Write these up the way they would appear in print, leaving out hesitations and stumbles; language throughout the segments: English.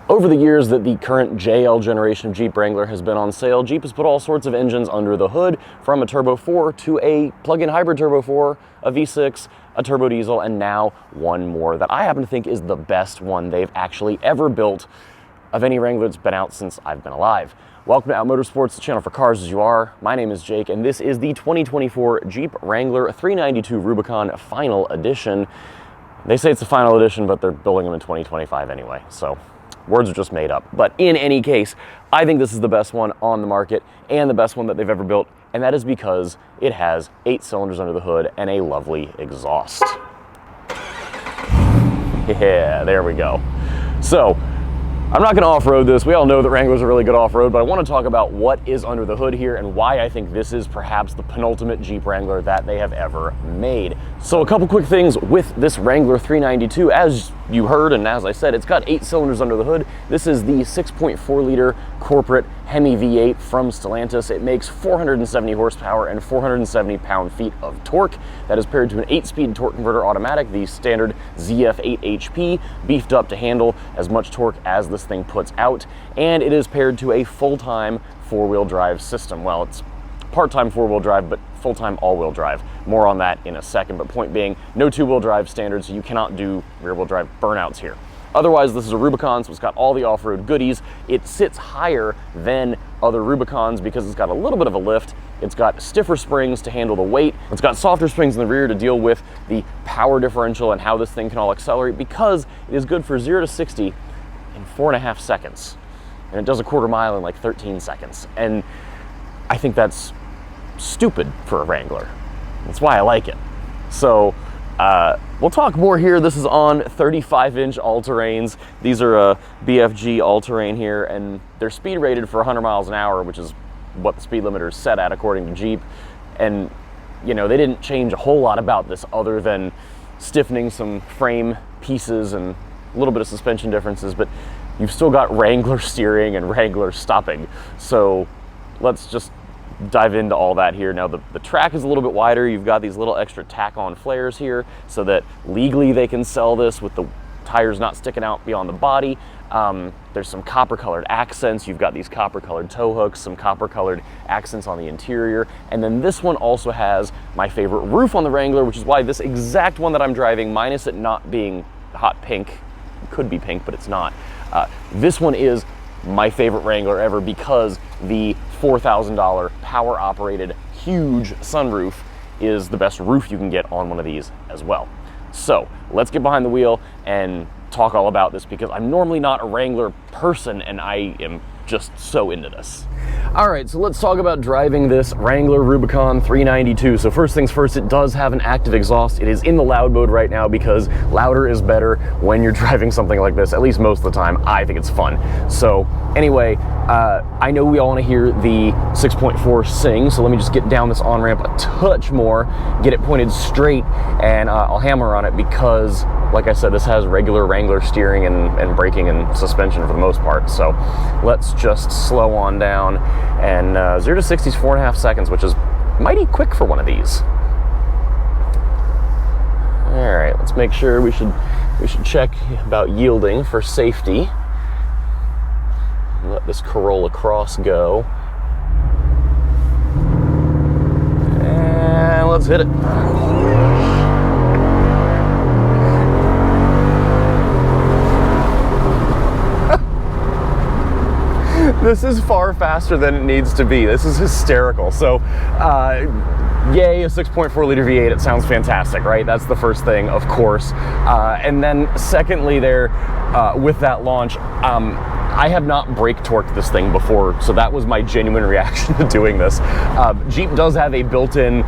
Over the years that the current JL generation of Jeep Wrangler has been on sale, Jeep has put all sorts of engines under the hood, from a Turbo 4 to a plug-in hybrid Turbo 4, a V6, a turbo diesel, and now one more that I happen to think is the best one they've actually ever built of any Wrangler that's been out since I've been alive. Welcome to Out Motorsports, the channel for cars as you are. My name is Jake, and this is the 2024 Jeep Wrangler 392 Rubicon Final Edition. They say it's the final edition, but they're building them in 2025 anyway, so words are just made up. But in any case, I think this is the best one on the market and the best one that they've ever built, and that is because it has 8 cylinders under the hood and a lovely exhaust. Yeah, there we go. So, I'm not gonna off-road this. We all know that Wranglers are really good off-road, but I wanna talk about what is under the hood here and why I think this is perhaps the penultimate Jeep Wrangler that they have ever made. So a couple quick things with this Wrangler 392. As you heard, and as I said, it's got 8 cylinders under the hood. This is the 6.4 liter corporate Hemi V8 from Stellantis. It makes 470 horsepower and 470 pound-feet of torque. That is paired to an 8-speed torque converter automatic, the standard ZF8 HP, beefed up to handle as much torque as this thing puts out. And it is paired to a full-time 4-wheel drive system. Well, it's part-time 4-wheel drive, but full-time all-wheel drive. More on that in a second, but point being, no 2-wheel drive standard, so you cannot do rear-wheel drive burnouts here. Otherwise, this is a Rubicon, so it's got all the off-road goodies. It sits higher than other Rubicons because it's got a little bit of a lift. It's got stiffer springs to handle the weight. It's got softer springs in the rear to deal with the power differential and how this thing can all accelerate, because it is good for 0 to 60 in 4.5 seconds. And it does a quarter mile in like 13 seconds. And I think that's stupid for a Wrangler. That's why I like it. So we'll talk more here. This is on 35-inch all-terrains. These are a BFG all-terrain here, and they're speed rated for 100 miles an hour, which is what the speed limiter is set at according to Jeep. And you know, they didn't change a whole lot about this other than stiffening some frame pieces and a little bit of suspension differences, but you've still got Wrangler steering and Wrangler stopping. So let's just dive into all that here. Now the track is a little bit wider. You've got these little extra tack-on flares here so that legally they can sell this with the tires not sticking out beyond the body. There's some copper-colored accents. You've got these copper-colored tow hooks, some copper-colored accents on the interior. And then this one also has my favorite roof on the Wrangler, which is why this exact one that I'm driving, minus it not being hot pink, it could be pink, but it's not. This one is my favorite Wrangler ever because the $4,000 power-operated huge sunroof is the best roof you can get on one of these as well. So let's get behind the wheel and talk all about this, because I'm normally not a Wrangler person and I am just so into this. All right, so let's talk about driving this Wrangler Rubicon 392. So first things first, it does have an active exhaust. It is in the loud mode right now because louder is better when you're driving something like this, at least most of the time. I think it's fun. So anyway, I know we all want to hear the 6.4 sing, so let me just get down this on-ramp a touch more, get it pointed straight, and I'll hammer on it because, like I said, this has regular Wrangler steering and braking and suspension for the most part. So let's just slow on down, and 0 to 60 is 4.5 seconds, which is mighty quick for one of these. All right, let's make sure we should check about yielding for safety. Let this Corolla Cross go. And let's hit it. This is far faster than it needs to be. This is hysterical. So, yay, a 6.4 liter V8, it sounds fantastic, right? That's the first thing, of course. And then secondly there, with that launch, I have not brake torqued this thing before, so that was my genuine reaction to doing this. Jeep does have a built-in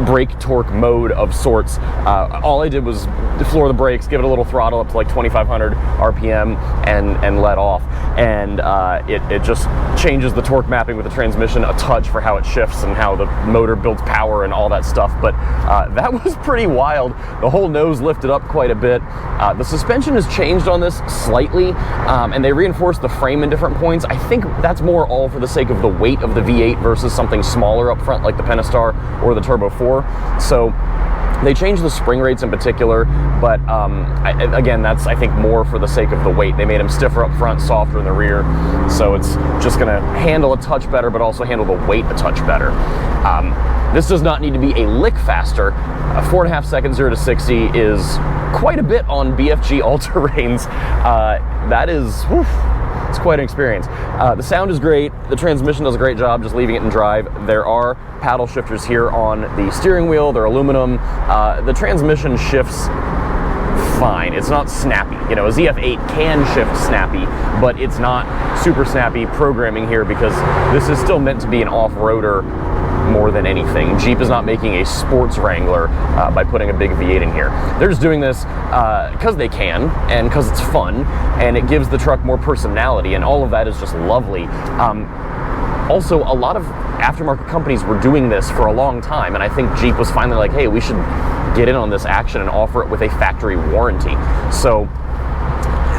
brake torque mode of sorts. All I did was floor the brakes, give it a little throttle up to like 2,500 RPM and let off. And it just changes the torque mapping with the transmission a touch for how it shifts and how the motor builds power and all that stuff. But that was pretty wild. The whole nose lifted up quite a bit. The suspension has changed on this slightly, and they reinforced the frame in different points. I think that's more all for the sake of the weight of the V8 versus something smaller up front like the Pentastar or the Turbo 4. So They changed the spring rates in particular, but again, that's, I think, more for the sake of the weight. They made them stiffer up front, softer in the rear, so it's just going to handle a touch better, but also handle the weight a touch better. This does not need to be a lick faster. 4.5 seconds 0 to 60 is quite a bit on BFG all-terrains. That is, whew, it's quite an experience. The sound is great. The transmission does a great job just leaving it in drive. There are paddle shifters here on the steering wheel. They're aluminum. The transmission shifts fine. It's not snappy. You know, a ZF8 can shift snappy, but it's not super snappy programming here because this is still meant to be an off-roader more than anything. Jeep is not making a sports Wrangler by putting a big V8 in here. They're just doing this because they can and because it's fun and it gives the truck more personality, and all of that is just lovely. Also, a lot of aftermarket companies were doing this for a long time, and I think Jeep was finally like, hey, we should get in on this action and offer it with a factory warranty. So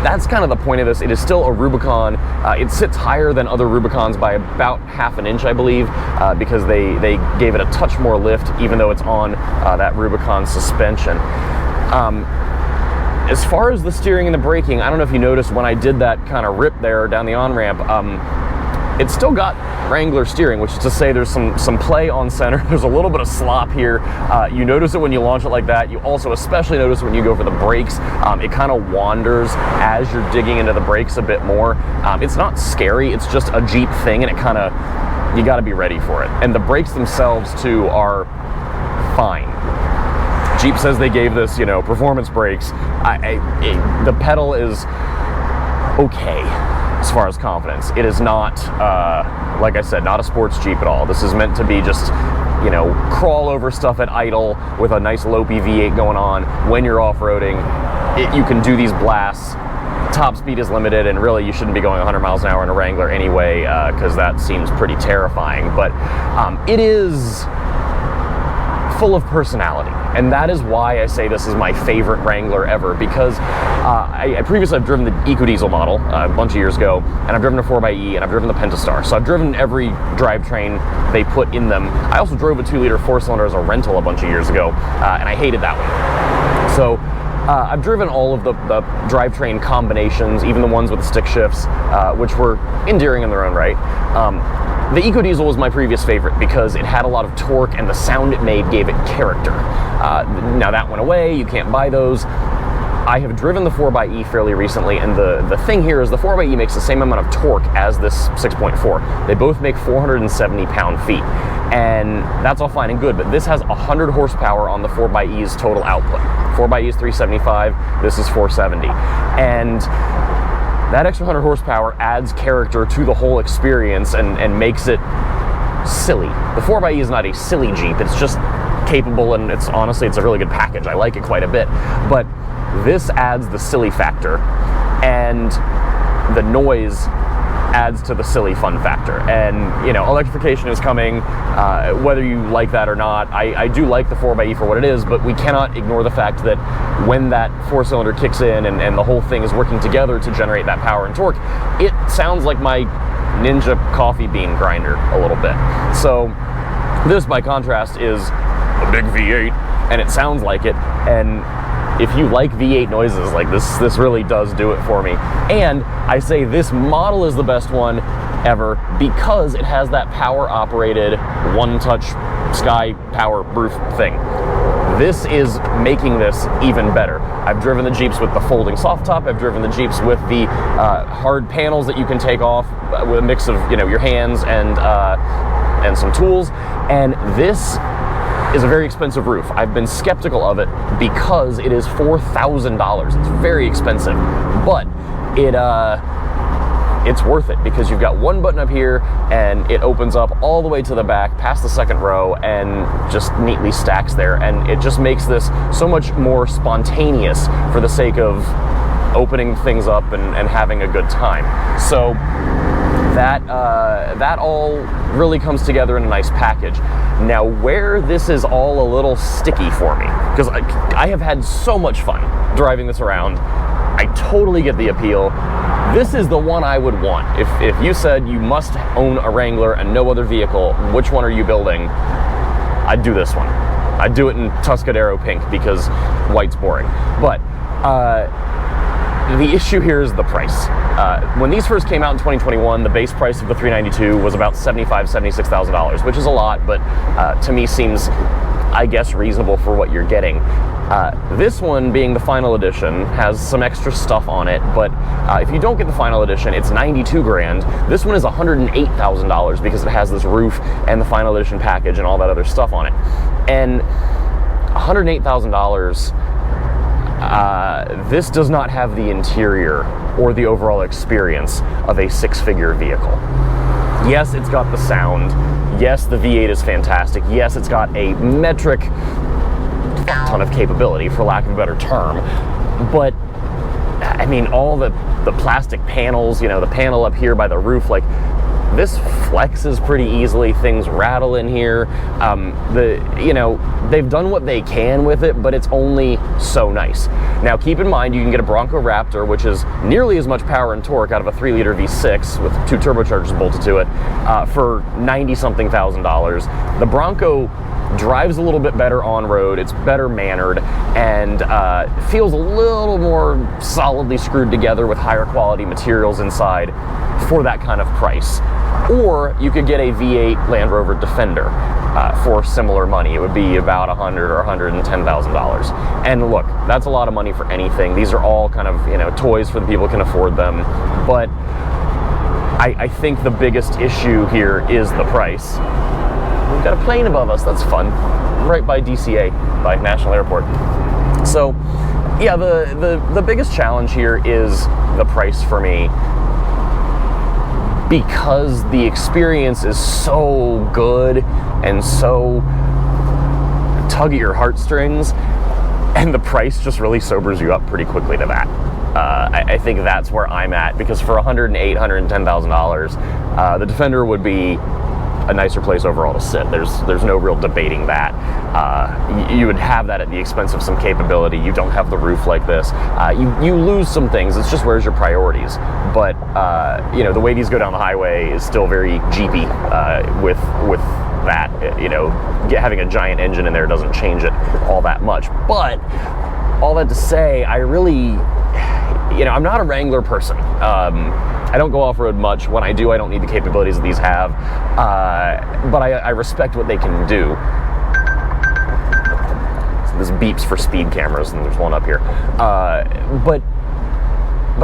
that's kind of the point of this. It is still a Rubicon. It sits higher than other Rubicons by about ½ inch, I believe, because they gave it a touch more lift, even though it's on that Rubicon suspension. As far as the steering and the braking, I don't know if you noticed when I did that kind of rip there down the on-ramp, it's still got Wrangler steering, which is to say there's some play on center. There's a little bit of slop here. You notice it when you launch it like that. You also especially notice when you go for the brakes. It kind of wanders as you're digging into the brakes a bit more. It's not scary. It's just a Jeep thing, and it kind of, you got to be ready for it. And the brakes themselves too are fine. Jeep says they gave this, you know, performance brakes. The pedal is okay as far as confidence. It is not, like I said, not a sports Jeep at all. This is meant to be just, you know, crawl over stuff at idle with a nice lopey V8 going on. When you're off-roading, you can do these blasts. Top speed is limited, and really you shouldn't be going 100 miles an hour in a Wrangler anyway, because that seems pretty terrifying. But it is full of personality, and that is why I say this is my favorite Wrangler ever, because I previously I've driven the EcoDiesel model a bunch of years ago, and I've driven a 4xe, and I've driven the Pentastar, so I've driven every drivetrain they put in them. I also drove a 2-liter 4-cylinder as a rental a bunch of years ago, and I hated that one. So I've driven all of the drivetrain combinations, even the ones with the stick shifts, which were endearing in their own right. The EcoDiesel was my previous favorite because it had a lot of torque, and the sound it made gave it character. Now that went away, you can't buy those. I have driven the 4xe fairly recently, and the thing here is the 4xe makes the same amount of torque as this 6.4. They both make 470 pound-feet, and that's all fine and good, but this has 100 horsepower on the 4xe's total output. 4xe is 375, this is 470. And that extra 100 horsepower adds character to the whole experience and makes it silly. The 4xe is not a silly Jeep, it's just capable, and it's honestly, it's a really good package. I like it quite a bit, but this adds the silly factor, and the noise adds to the silly fun factor. And you know, electrification is coming, whether you like that or not. I do like the 4xe for what it is, but we cannot ignore the fact that when that 4-cylinder kicks in and the whole thing is working together to generate that power and torque, it sounds like my Ninja coffee bean grinder a little bit. So this, by contrast, is a big V8, and it sounds like it. And if you like V8 noises, like this really does do it for me. And I say this model is the best one ever because it has that power operated one-touch sky power roof thing. This is making this even better. I've driven the Jeeps with the folding soft top. I've driven the Jeeps with the hard panels that you can take off with a mix of, you know, your hands and some tools. And this is a very expensive roof. I've been skeptical of it because it is $4,000. It's very expensive, but it's worth it because you've got one button up here and it opens up all the way to the back past the second row and just neatly stacks there, and it just makes this so much more spontaneous for the sake of opening things up and having a good time. So that all really comes together in a nice package. Now, where this is all a little sticky for me, because I have had so much fun driving this around, I totally get the appeal. This is the one I would want. If you said you must own a Wrangler and no other vehicle, which one are you building? I'd do this one. I'd do it in Tuscadero pink because white's boring. But the issue here is the price. When these first came out in 2021, the base price of the 392 was about $75,000, $76,000, which is a lot, but to me seems, I guess, reasonable for what you're getting. This one, being the final edition, has some extra stuff on it, but if you don't get the final edition, it's 92 grand. This one is $108,000 because it has this roof and the final edition package and all that other stuff on it. And $108,000, this does not have the interior or the overall experience of a six-figure vehicle. Yes, it's got the sound. Yes, the V8 is fantastic. Yes, it's got a metric ton of capability, for lack of a better term. But, I mean, all the plastic panels, you know, the panel up here by the roof, like, this flexes pretty easily. Things rattle in here. You know, they've done what they can with it, but it's only so nice. Now, keep in mind, you can get a Bronco Raptor, which is nearly as much power and torque out of a 3-liter V6 with 2 turbochargers bolted to it, for $90-something thousand. The Bronco drives a little bit better on road, it's better mannered, and feels a little more solidly screwed together with higher quality materials inside for that kind of price. Or you could get a V8 Land Rover Defender for similar money. It would be about $100,000 or $110,000. And look, that's a lot of money for anything. These are all kind of, you know, toys for the people who can afford them. But I think the biggest issue here is the price. We've got a plane above us, that's fun. Right by DCA, by National Airport. So, yeah, the biggest challenge here is the price for me, because the experience is so good and so tug at your heartstrings, and the price just really sobers you up pretty quickly to that. I think that's where I'm at, because for $108,000, $110,000, the Defender would be a nicer place overall to sit. There's no real debating that. You would have that at the expense of some capability. You don't have the roof like this. You lose some things. It's just, where's your priorities? But you know, the way these go down the highway is still very Jeepy with that. You know, having a giant engine in there doesn't change it all that much. But all that to say, I really, you know, I'm not a Wrangler person. I don't go off-road much. When I do, I don't need the capabilities that these have. But I respect what they can do. So this beeps for speed cameras, and there's one up here. But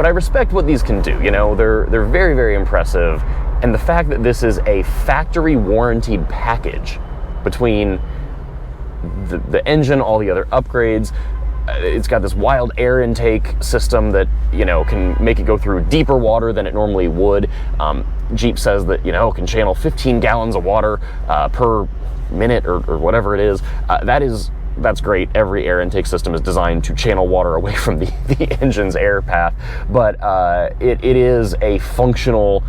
I respect what these can do. You know, they're very, very impressive. And the fact that this is a factory warranted package between the engine, all the other upgrades. It's got this wild air intake system that, you know, can make it go through deeper water than it normally would. Jeep says that, you know, it can channel 15 gallons of water per minute or whatever it is. That's great. Every air intake system is designed to channel water away from the engine's air path. But it is a functional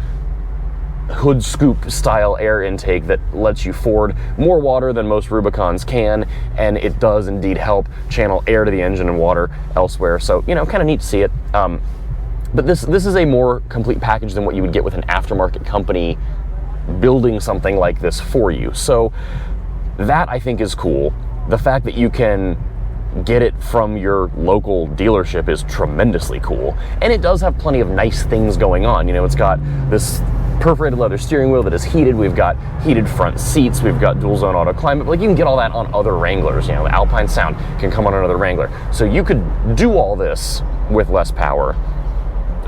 hood scoop style air intake that lets you ford more water than most Rubicons can, and it does indeed help channel air to the engine and water elsewhere. So, you know, kind of neat to see it. But this is a more complete package than what you would get with an aftermarket company building something like this for you. So that, I think, is cool. The fact that you can get it from your local dealership is tremendously cool. And it does have plenty of nice things going on. You know, it's got this perforated leather steering wheel that is heated. We've got heated front seats. We've got dual zone auto climate. Like, you can get all that on other Wranglers. You know, the Alpine Sound can come on another Wrangler. So you could do all this with less power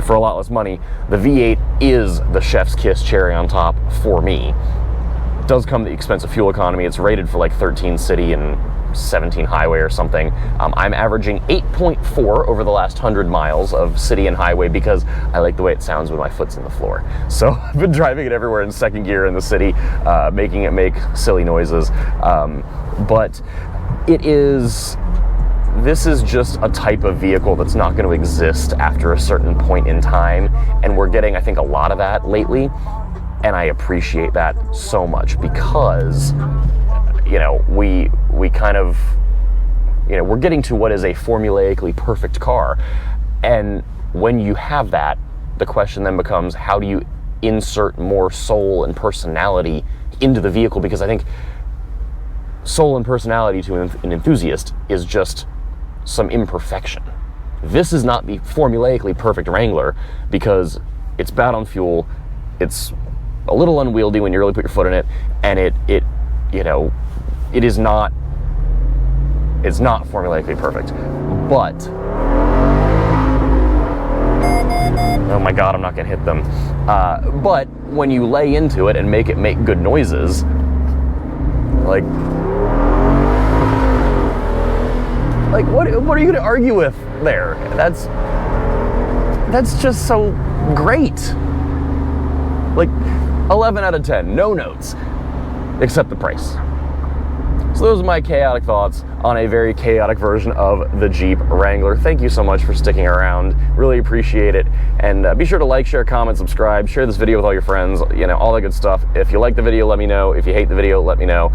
for a lot less money. The V8 is the chef's kiss cherry on top for me. It does come at the expense of fuel economy. It's rated for like 13 city and 17 highway or something. I'm averaging 8.4 over the last 100 miles of city and highway because I like the way it sounds when my foot's in the floor. So I've been driving it everywhere in second gear in the city, making it make silly noises. But this is just a type of vehicle that's not going to exist after a certain point in time. And we're getting, I think, a lot of that lately. And I appreciate that so much because, you know, we kind of, you know, we're getting to what is a formulaically perfect car. And when you have that, the question then becomes, how do you insert more soul and personality into the vehicle? Because I think soul and personality to an enthusiast is just some imperfection. This is not the formulaically perfect Wrangler because it's bad on fuel, it's a little unwieldy when you really put your foot in it, and it's not formulaically perfect. But oh my God, I'm not gonna hit them. But when you lay into it and make it make good noises, like what are you gonna argue with there? That's just so great. Like 11 out of 10, no notes, except the price. So those are my chaotic thoughts on a very chaotic version of the Jeep Wrangler. Thank you so much for sticking around. Really appreciate it. And be sure to like, share, comment, subscribe, share this video with all your friends, all that good stuff. If you like the video, let me know. If you hate the video, let me know.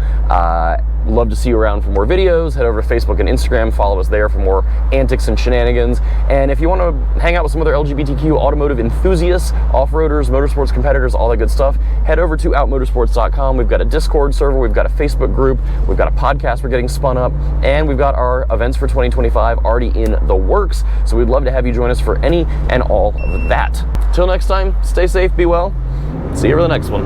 Love to see you around for more videos. Head over to Facebook and Instagram. Follow us there for more antics and shenanigans. And if you want to hang out with some other LGBTQ automotive enthusiasts, off-roaders, motorsports competitors, all that good stuff, head over to outmotorsports.com. We've got a Discord server. We've got a Facebook group. We've got a podcast we're getting spun up. And we've got our events for 2025 already in the works. So we'd love to have you join us for any and all of that. Till next time, stay safe, be well. See you for the next one.